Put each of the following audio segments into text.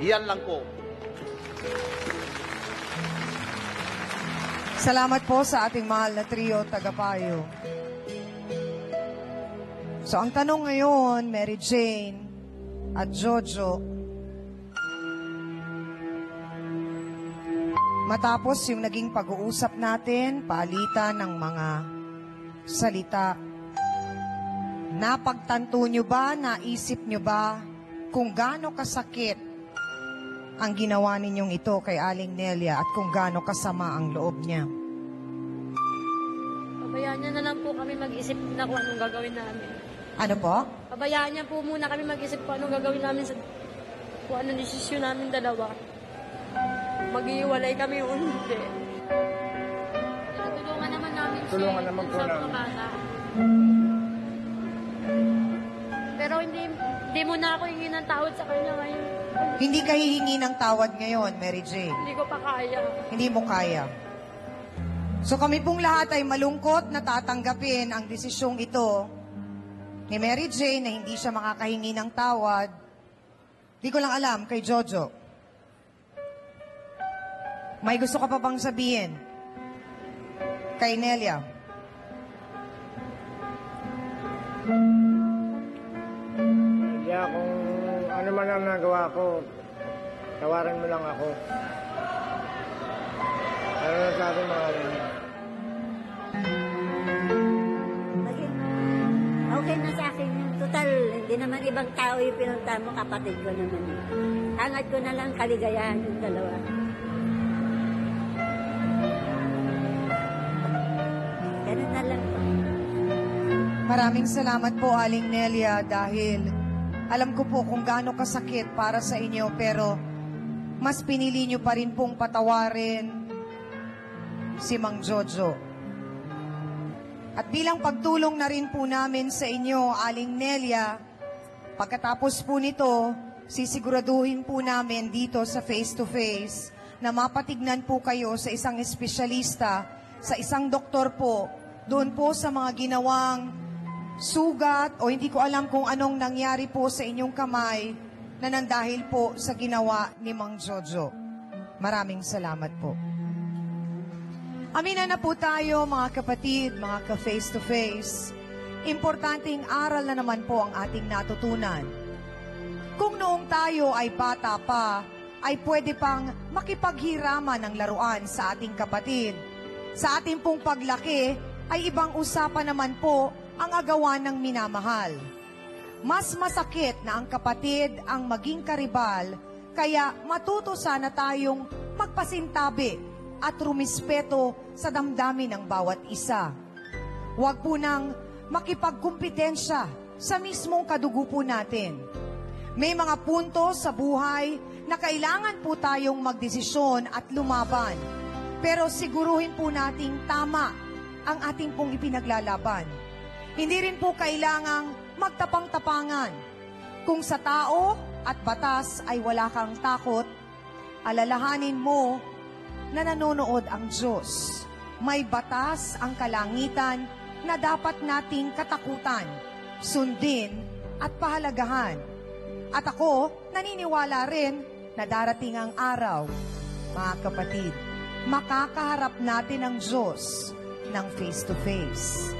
Yan lang po. Salamat po sa ating mahal na trio tagapayo. So ang tanong ngayon, Mary Jane at Jojo, matapos yung naging pag-uusap natin, palitan ng mga salita, napagtanto nyo ba, naisip nyo ba kung gaano kasakit ang ginawa ninyong ito kay Aling Nelia at kung gaano kasama ang loob niya? Pabayaan niya na lang po kami mag-isip na kung anong gagawin namin. Ano po? Pabayaan niya po muna kami mag-isip kung anong gagawin namin sa kung anong desisyon namin dalawa. Mag-iwalay kami o hindi. Tulungan naman namin siya. Tulungan naman po namin. Pero hindi mo na ako hingin ng tawad sa kanya ngayon. Hindi ka hihingi ng tawad ngayon, Mary Jane. Hindi ko pa kaya. Hindi mo kaya. So kami pong lahat ay malungkot na tatanggapin ang desisyong ito ni Mary Jane na hindi siya makakahingi ng tawad. Di ko lang alam kay Jojo. May gusto ka pa bang sabihin kay Nelia? Kaya kung ano man ang nagawa ko, tawaran mo lang ako. Ano na sa akin mga Okay na sa akin yung total. Hindi naman ibang tao yung pinunta mo, kapatid ko naman. Hangad ko na lang kaligayahan yung dalawa. Ganun na lang po. Maraming salamat po, Aling Nelia, dahil alam ko po kung gaano kasakit para sa inyo, pero mas pinili nyo pa rin pong patawarin si Mang Jojo. At bilang pagtulong na rin po namin sa inyo, Aling Nelia, pagkatapos po nito, sisiguraduhin po namin dito sa face-to-face na mapatignan po kayo sa isang espesyalista, sa isang doktor po, doon po sa mga ginawang sugat o hindi ko alam kung anong nangyari po sa inyong kamay na nandahil po sa ginawa ni Mang Jojo. Maraming salamat po. Aminan na po tayo mga kapatid, mga ka-face-to-face. Importanteng aral na naman po ang ating natutunan. Kung noong tayo ay bata pa, ay pwede pang makipaghiraman ng laruan sa ating kapatid. Sa ating pong paglaki, ay ibang usapan naman po ang agawan ng minamahal. Mas masakit na ang kapatid ang maging karibal, kaya matuto sana tayong magpasintabi at rumispeto sa damdamin ng bawat isa. Huwag po nang makipagkumpetensya sa mismong kadugo po natin. May mga punto sa buhay na kailangan po tayong magdesisyon at lumaban. Pero siguruhin po nating tama ang ating pong ipinaglalaban. Hindi rin po kailangang magtapang-tapangan. Kung sa tao at batas ay wala kang takot, alalahanin mo na nanonood ang Diyos. May batas ang kalangitan na dapat nating katakutan, sundin at pahalagahan. At ako, naniniwala rin na darating ang araw, mga kapatid, makakaharap natin ang Diyos ng face-to-face.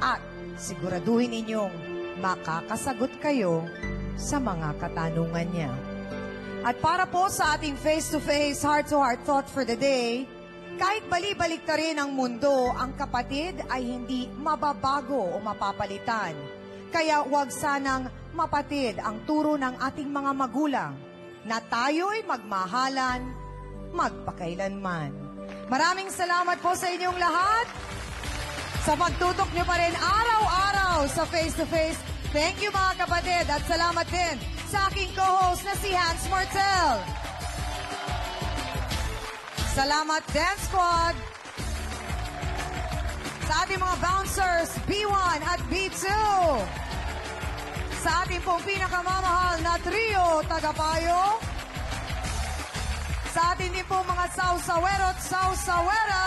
At siguraduhin ninyong makakasagot kayo sa mga katanungan niya. At para po sa ating face-to-face, heart-to-heart thought for the day, kahit bali-balik na rin ang mundo, ang kapatid ay hindi mababago o mapapalitan. Kaya huwag sanang mapatid ang turo ng ating mga magulang na tayo'y magmahalan, magpakailanman. Maraming salamat po sa inyong lahat sa pagtutok nyo pa rin araw-araw sa face-to-face. Thank you mga kapatid at salamat din sa aking co-host na si Hans Martel. Salamat Dance Squad. Sa ating mga bouncers, B1 at B2. Sa ating pong pinakamamahal na trio, Tagapayo. Sa ating din pong mga sausawero at sausawera.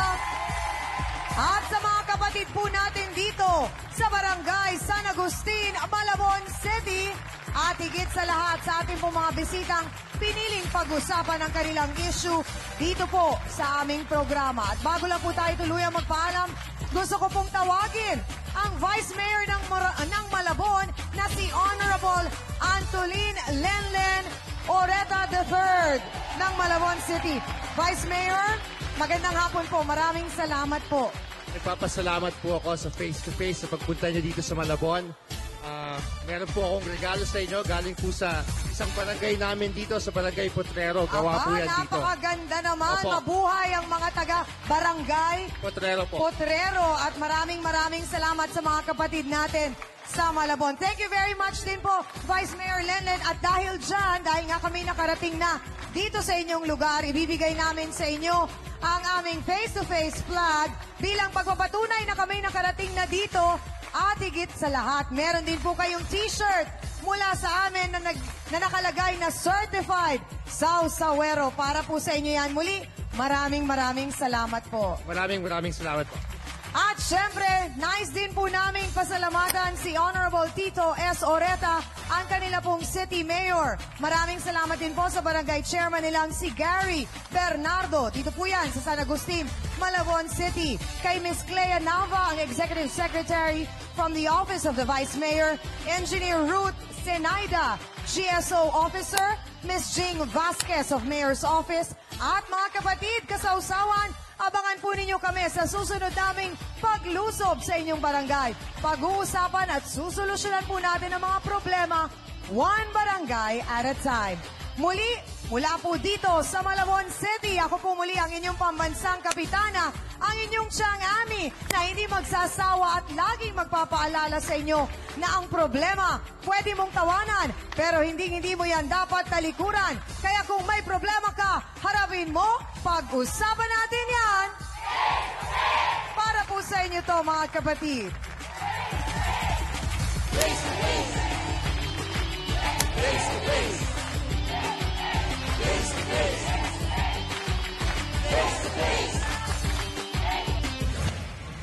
At sa mga kapatid po natin dito sa Barangay San Agustin, Malabon City, at higit sa lahat sa ating po mga bisitang piniling pag-usapan ang kanilang issue dito po sa aming programa. At bago lang po tayo tuluyang magpaalam, gusto ko pong tawagin ang Vice Mayor ng Malabon na si Honorable Antolin Lenlen Oreta III ng Malabon City. Vice Mayor, magandang hapon po. Maraming salamat po. Nagpapasalamat po ako sa face-to-face sa pagpunta niyo dito sa Malabon. Meron po akong regalo sa inyo galing po sa isang barangay namin dito sa Barangay Potrero. Gawa po yan dito. Napakaganda naman. Opo. Mabuhay ang mga taga-barangay Potrero po. Potrero. At maraming salamat sa mga kapatid natin sa Malabon. Thank you very much din po, Vice Mayor Lenlen. At dahil dyan, dahil nga kami nakarating na dito sa inyong lugar, ibibigay namin sa inyo ang aming face-to-face flag bilang pagpapatunay na kami nakarating na dito. At higit sa lahat, meron din po kayong t-shirt mula sa amin na nakalagay na Certified Sausawero. Para po sa inyo yan. Muli, maraming salamat po. Maraming salamat po. At syempre, nice din po namin pasalamatan si Honorable Tito S. Oreta, ang kanila pong City Mayor. Maraming salamat din po sa Barangay Chairman nilang si Gary Bernardo. Dito po yan sa San Agustin, Malabon City. Kay Miss Clea Nava, ang Executive Secretary from the Office of the Vice Mayor. Engineer Ruth Senaida, GSO Officer. Miss Jing Vasquez of Mayor's Office. At mga kapatid, kasausawan, abangan po ninyo kami sa susunod naming paglusob sa inyong barangay. Pag-uusapan at susolusyonan po natin ang mga problema, one barangay at a time. Muli, mula po dito sa Malabon City, ako po muli ang inyong pambansang kapitana, ang inyong Chang Ami, na hindi magsasawa at laging magpapaalala sa inyo na ang problema pwede mong tawanan, pero hindi mo yan dapat talikuran. Kaya kung may problema ka, harapin mo, pag-usapan natin yan. Para po sa inyo to, mga kapatid.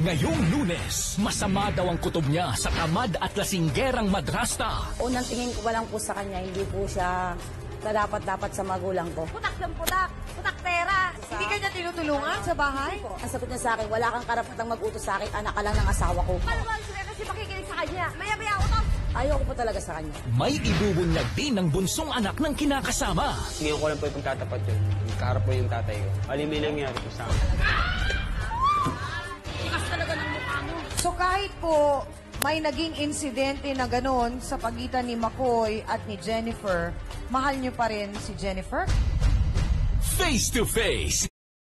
Ngayong Lunes, masama daw ang kutob niya sa tamad at lasinggerang madrasta. Unang tingin ko pa lang po sa kanya, hindi po siya dapat sa magulang ko. Putak ng putak, putak pera. Hindi ka niya tinutulungan sa bahay? Ang sagot niya sa akin, wala kang karapatang mag-utos sa akin, anak ka lang ng asawa ko. Paano ba sila kasi makikinig sa kanya? Maya-maya utang. Ayaw ko po talaga sa kanya. May ibubunyag din ng bunsong anak ng kinakasama. Ngayon ko lang po itong tatapat yun. Nagkaharap po yung tatay ko. Mali may nangyari po sa akin. So kahit po may naging insidente na gano'n sa pagitan ni McCoy at ni Jennifer, mahal niyo pa rin si Jennifer? Face to Face.